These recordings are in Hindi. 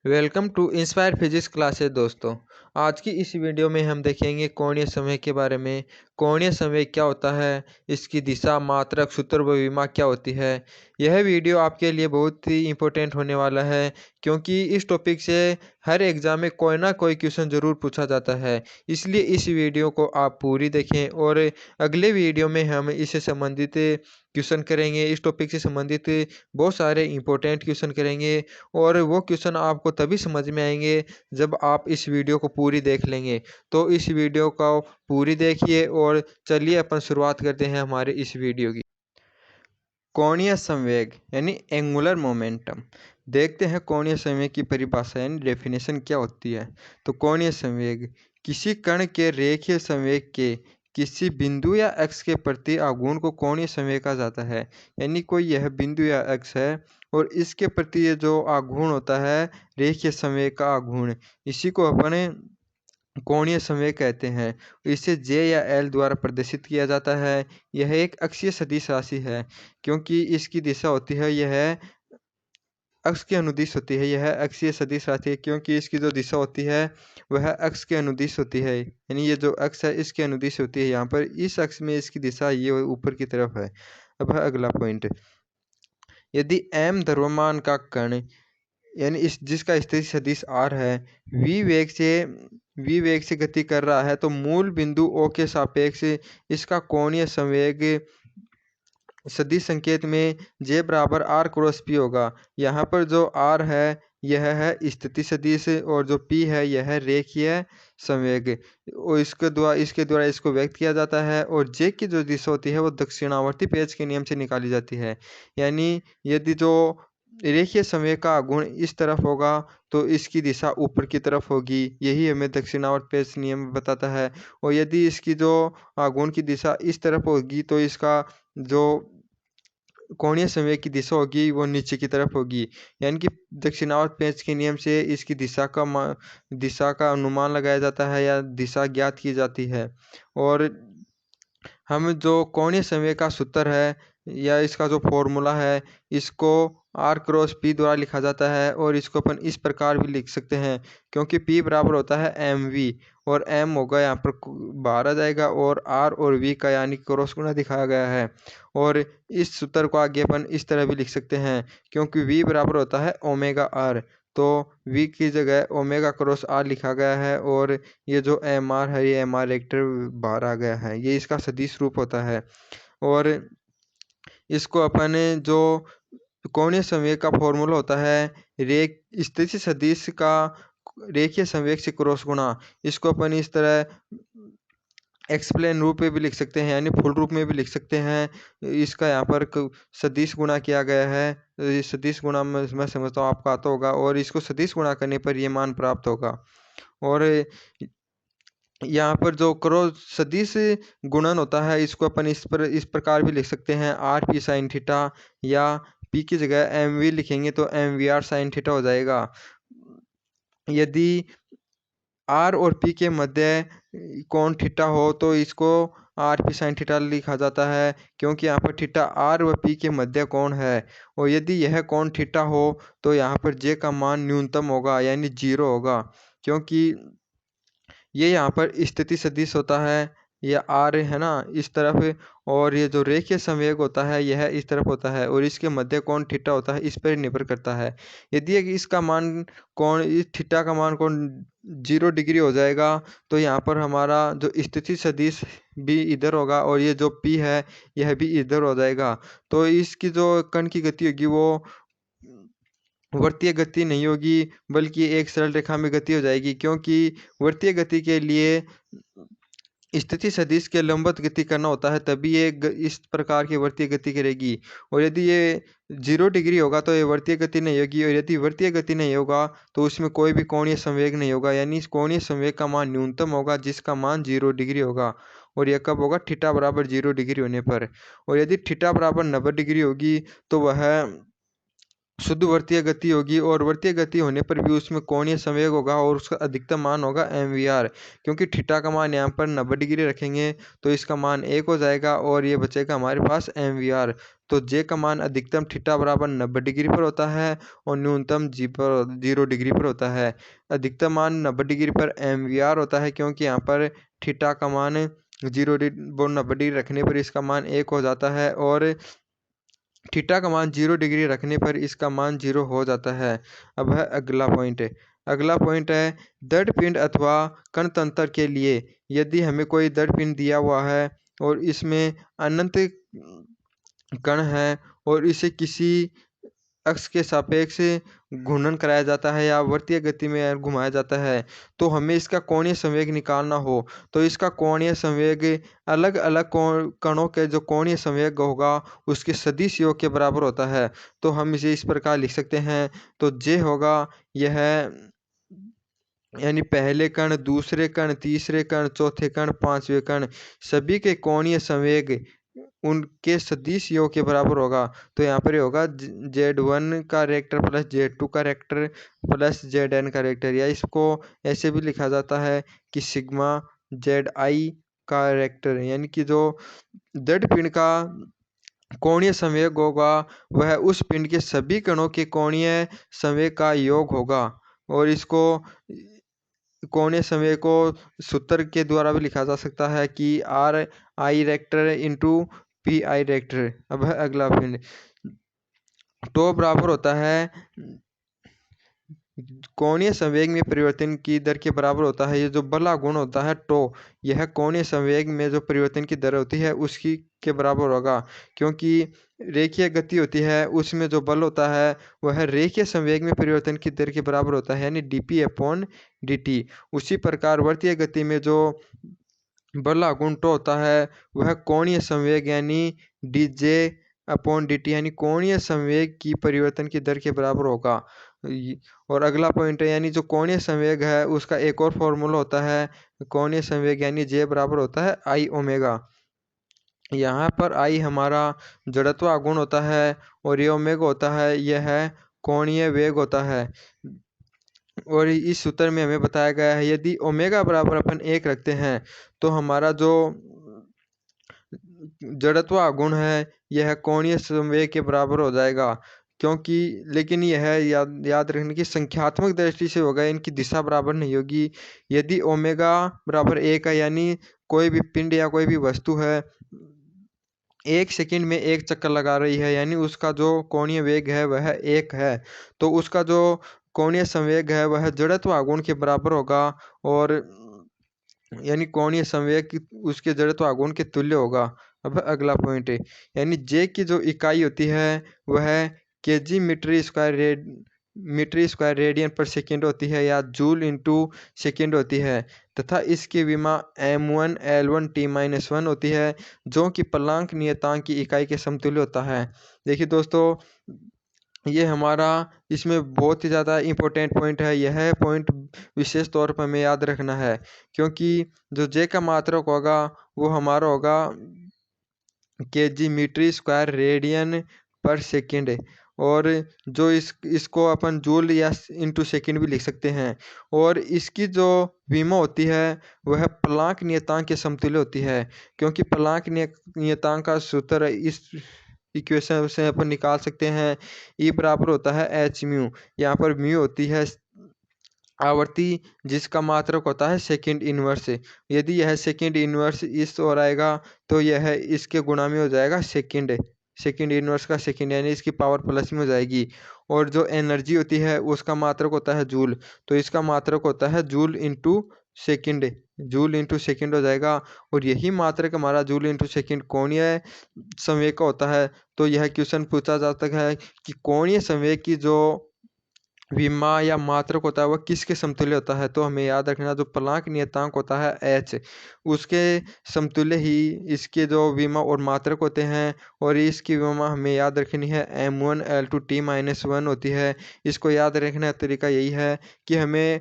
Welcome to Inspire Physics classes दोस्तों। आज की इस वीडियो में हम देखेंगे कोणीय संवेग के बारे में। कोणीय संवेग क्या होता है, इसकी दिशा, मात्रक, सूत्र व विमा क्या होती है। यह वीडियो आपके लिए बहुत ही इम्पोर्टेंट होने वाला है, क्योंकि इस टॉपिक से हर एग्जाम में कोई ना कोई क्वेश्चन ज़रूर पूछा जाता है। इसलिए इस वीडियो को आप पूरी देखें और अगले वीडियो में हम इससे संबंधित क्वेश्चन करेंगे। इस टॉपिक से संबंधित बहुत सारे इम्पोर्टेंट क्वेश्चन करेंगे और वो क्वेश्चन आपको तभी समझ में आएंगे जब आप इस वीडियो को पूरी देख लेंगे। तो इस वीडियो को पूरी देखिए और चलिए अपन शुरुआत करते हैं हमारे इस वीडियो की। कोणीय संवेग यानी एंगुलर मोमेंटम। देखते हैं कोणीय संवेग की परिभाषा यानी डेफिनेशन क्या होती है। तो कोणीय संवेग किसी कण के रेखीय संवेग के किसी बिंदु या अक्ष के प्रति आघूर्ण को कोणीय संवेग कहा जाता है। यानी कोई यह बिंदु या अक्ष है और इसके प्रति ये जो आघूर्ण होता है रेखीय संवेग का आघूर्ण, इसी को अपने कोणीय संवेग कहते हैं। इसे जे या एल द्वारा प्रदर्शित किया जाता है। यह एक अक्षीय सदिश राशि है, क्योंकि इसकी दिशा होती है यह अक्ष के अनुदिश होती है। यह अक्षीय सदिश राशि है क्योंकि इसकी जो दिशा होती है वह अक्ष के अनुदिश होती है। यानी ये जो अक्ष है इसके अनुदिश होती है। यहाँ पर इस अक्ष में इसकी दिशा ये ऊपर की तरफ है। अब है अगला पॉइंट। यदि m द्रव्यमान का कण यानी इस जिसका स्थिति सदिश r है v वेग से गति कर रहा है, तो मूल बिंदु O के सापेक्ष इसका कोणीय संवेग सदिश संकेत में J बराबर R क्रॉस P होगा। यहाँ पर जो R है यह है स्थिति सदिश और जो P है यह रेखीय संवेग, और इसके द्वारा इसको व्यक्त किया जाता है। और J की जो दिशा होती है वो दक्षिणावर्ती पेंच के नियम से निकाली जाती है। यानी यदि जो रेखीय संवेग का आघूर्ण इस तरफ होगा तो इसकी दिशा ऊपर की तरफ होगी, यही हमें दक्षिणावर्त पेंच नियम बताता है। और यदि इसकी जो आघूर्ण की दिशा इस तरफ होगी तो इसका जो कोणीय संवेग की दिशा होगी वो नीचे की तरफ होगी। यानी कि दक्षिणावर्त पेंच के नियम से इसकी दिशा का अनुमान लगाया जाता है या दिशा ज्ञात की जाती है। और हम जो कोणीय संवेग का सूत्र है या इसका जो फॉर्मूला है इसको R क्रॉस P द्वारा लिखा जाता है। और इसको अपन इस प्रकार भी लिख सकते हैं, क्योंकि P बराबर होता है mv और m होगा यहाँ पर बाहर आ जाएगा और R और V का यानी क्रॉस गुणा दिखाया गया है। और इस सूत्र को आगे अपन इस तरह भी लिख सकते हैं, क्योंकि V बराबर होता है ओमेगा R, तो V की जगह ओमेगा क्रॉस R लिखा गया है। और ये जो mr है ये mr वेक्टर बाहर आ गया है, ये इसका सदिश रूप होता है। और इसको अपन जो कोणीय संवेग का फॉर्मूला होता है स्थिति सदिश का रेखीय संवेग से क्रॉस गुणा, इसको अपन इस तरह एक्सप्लेन रूप में भी लिख सकते हैं यानी फुल रूप में भी लिख सकते हैं। इसका यहाँ पर सदिश गुणा किया गया है, तो ये सदिश गुणा मैं समझता हूँ आपका आता होगा, और इसको सदिश गुणा करने पर ये मान प्राप्त होगा। और यहाँ पर जो क्रॉस सदिश गुणन होता है इसको अपन इस प्रकार भी लिख सकते हैं आर पी साइन थीटा, या पी की जगह एम वी लिखेंगे तो M V R sine theta हो जाएगा। यदि आर और पी के मध्य कोण थीटा हो तो इसको आर पी साइन थीटा लिखा जाता है, क्योंकि यहाँ पर थीटा आर व पी के मध्य कोण है। और यदि यह कोण थीटा हो तो यहाँ पर जे का मान न्यूनतम होगा यानी 0 होगा, क्योंकि ये यहाँ पर स्थिति सदिश होता है, ये आर है ना इस तरफ, और ये जो रेखीय संवेग होता है यह इस तरफ होता है, और इसके मध्य कोण थीटा होता है, इस पर निर्भर करता है। यदि इसका मान कोण इस थीटा का मान कोण 0 डिग्री हो जाएगा तो यहाँ पर हमारा जो स्थिति सदिश भी इधर होगा और ये जो पी है यह भी इधर हो जाएगा। तो इसकी जो कण की गति होगी वो वृत्तीय गति नहीं होगी, बल्कि एक सरल रेखा में गति हो जाएगी, क्योंकि वृत्तीय गति के लिए स्थिति सदिश के लंबवत गति करना होता है, तभी ये इस प्रकार की वृत्तीय गति करेगी। और यदि ये 0 डिग्री होगा तो ये वृत्तीय गति नहीं होगी, और यदि वृत्तीय गति नहीं होगा तो उसमें कोई भी कोणीय संवेग नहीं होगा, यानी इस कोणीय संवेग का मान न्यूनतम होगा जिसका मान 0 डिग्री होगा। और यह कब होगा? थीटा बराबर 0 डिग्री होने पर। और यदि थीटा बराबर 90 डिग्री होगी तो वह शुद्ध वृत्तीय गति होगी, और वृत्तीय गति होने पर भी उसमें कोणीय संवेग होगा और उसका अधिकतम मान होगा mvr। क्योंकि थीटा का मान यहाँ पर 90 डिग्री रखेंगे तो इसका मान 1 हो जाएगा और ये बचेगा हमारे पास mvr। तो जे का मान अधिकतम थीटा बराबर 90 डिग्री पर होता है और न्यूनतम 0 डिग्री पर होता है। अधिकतम मान 90 डिग्री पर MVR होता है, क्योंकि यहाँ पर थीटा का मान 90 डिग्री रखने पर इसका मान 1 हो जाता है और थीटा का मान 0 डिग्री रखने पर इसका मान 0 हो जाता है। अब है अगला पॉइंट। अगला पॉइंट है दृढ़ पिंड अथवा कण तंत्र के लिए यदि हमें कोई दृढ़ पिंड दिया हुआ है और इसमें अनंत कण है और इसे किसी अक्ष के सापेक्ष घूर्णन कराया जाता है या वर्तीय गति में घुमाया जाता है, तो हमें इसका कोणीय संवेग निकालना हो तो इसका कोणीय संवेग अलग अलग कणों के जो कोणीय संवेग होगा उसके सदिश योग के बराबर होता है। तो हम इसे इस प्रकार लिख सकते हैं। तो जे होगा यह यानी पहले कण, दूसरे कण, तीसरे कण, चौथे कण, पांचवें कण सभी के कोणीय संवेग उनके सदिश योग के बराबर होगा। तो यहाँ पर होगा Z1 का रिएक्टर प्लस Z2 का रिएक्टर प्लस Zn का रिएक्टर, या इसको ऐसे भी लिखा जाता है कि सिग्मा Zi का रिएक्टर, यानी कि जो दृढ़ पिंड का कोणीय संवेग होगा वह उस पिंड के सभी कणों के कोणीय संवेग का योग होगा। और इसको कोणीय संवेग को सूत्र के द्वारा भी लिखा जा सकता है कि RI reactor into PI reactor. अब है अगला पिंड। तो बराबर होता है कोणीय संवेग में परिवर्तन की दर के बराबर होता है। ये जो बला गुण होता है टो, यह कोणीय संवेग में जो परिवर्तन की दर होती है उसकी के बराबर होगा, क्योंकि रेखीय गति होती है उसमें जो बल होता है वह रेखीय संवेग में परिवर्तन की दर के बराबर होता है, यानी dp/dt। उसी प्रकार वर्तीय गति में जो बला गुण टो होता है वह कोणीय संवेग यानी dj/dt यानी कोणीय संवेग की परिवर्तन की दर के बराबर होगा। और अगला पॉइंट है यानी जो कोणीय संवेग है उसका एक और फॉर्मूला होता है कोणीय संवेग यानी J बराबर होता है I ओमेगा। यहाँ पर I हमारा जड़त्व गुण होता है और ये ओमेगा होता है यह कोणीय वेग होता है। और इस सूत्र में हमें बताया गया है यदि ओमेगा बराबर अपन 1 रखते हैं तो हमारा जो जड़त्व गुण है यह कोणीय संवेग के बराबर हो जाएगा, क्योंकि लेकिन यह याद रखने की संख्यात्मक दृष्टि से होगा, इनकी दिशा बराबर नहीं होगी। यदि ओमेगा बराबर 1 है यानी कोई भी पिंड या कोई भी वस्तु है 1 सेकंड में 1 चक्कर लगा रही है, यानी उसका जो कोणीय वेग है वह 1 है, तो उसका जो कोणीय संवेग है वह जड़त्व गुण के बराबर होगा और यानी कोणीय संवेग उसके जड़त्व गुण के तुल्य होगा। अब अगला पॉइंट है यानी जे की जो इकाई होती है वह kg मीटर स्क्वायर रेडियन पर सेकेंड होती है या जूल इंटू सेकेंड होती है, तथा इसकी विमा m1 L1 T-1 होती है जो कि प्लांक नियतांक की इकाई के समतुल्य होता है। देखिए दोस्तों ये हमारा इसमें बहुत ही ज़्यादा इम्पोर्टेंट पॉइंट है। यह पॉइंट विशेष तौर पर हमें याद रखना है, क्योंकि जो जे का मात्रक होगा वो हमारा होगा kg मीटर स्क्वायर रेडियन पर सेकेंड, और जो इसको अपन जूल या इंटू सेकेंड भी लिख सकते हैं। और इसकी जो विमा होती है वह प्लांक नियतांक के समतुल्य होती है, क्योंकि प्लांक नियतांक का सूत्र इस इक्वेशन से अपन निकाल सकते हैं E बराबर होता है h म्यू। यहाँ पर म्यू होती है आवर्ती जिसका मात्रक होता है सेकंड इनवर्स। यदि यह सेकंड इनवर्स इस ओर आएगा तो यह इसके गुणा में हो जाएगा सेकंड इनवर्स का सेकंड, यानी इसकी पावर प्लस में हो जाएगी। और जो एनर्जी होती है उसका मात्रक होता है जूल, तो इसका मात्रक होता है जूल इंटू सेकंड हो जाएगा। और यही मात्रक हमारा जूल इंटू सेकंड कोणीय संवेग का होता है। तो यह क्वेश्चन पूछा जाता है कि कोणीय संवेग की जो विमा या मात्रक होता है वह किसके समतुल्य होता है, तो हमें याद रखना जो प्लांक नियतांक होता है h उसके समतुल्य ही इसके जो विमा और मात्रक होते हैं। और इसकी विमा हमें याद रखनी है m1 L2 T-1 होती है। इसको याद रखने का तरीका यही है कि हमें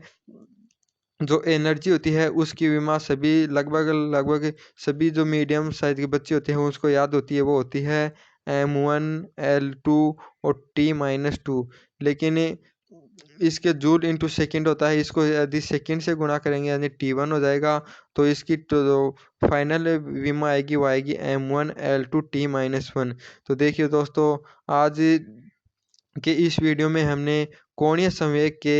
जो एनर्जी होती है उसकी विमा सभी लगभग सभी जो मीडियम साइज के बच्चे होते हैं उसको याद होती है, वो होती है m1 L2 और T-2। लेकिन इसके जूल इंटू सेकेंड होता है, इसको यदि सेकेंड से गुणा करेंगे यानी T1 हो जाएगा। तो इसकी तो जो फाइनल विमा आएगी वो आएगी M1L2T-1। तो देखिए दोस्तों, आज के इस वीडियो में हमने कोणीय संवेग के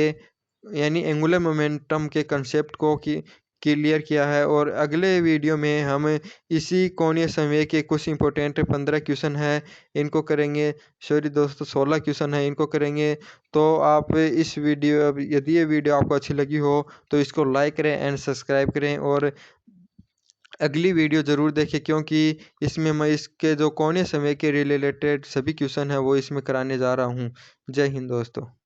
यानी एंगुलर मोमेंटम के कंसेप्ट को क्लियर किया है, और अगले वीडियो में हम इसी कोणीय संवेग के कुछ इंपॉर्टेंट 15 क्वेश्चन है इनको करेंगे। सॉरी दोस्तों, 16 क्वेश्चन है इनको करेंगे। तो आप इस वीडियो, यदि ये वीडियो आपको अच्छी लगी हो तो इसको लाइक करें एंड सब्सक्राइब करें, और अगली वीडियो ज़रूर देखें, क्योंकि इसमें मैं इसके जो कोणीय संवेग के रिलेटेड सभी क्वेश्चन है वो इसमें कराने जा रहा हूँ। जय हिंद दोस्तों।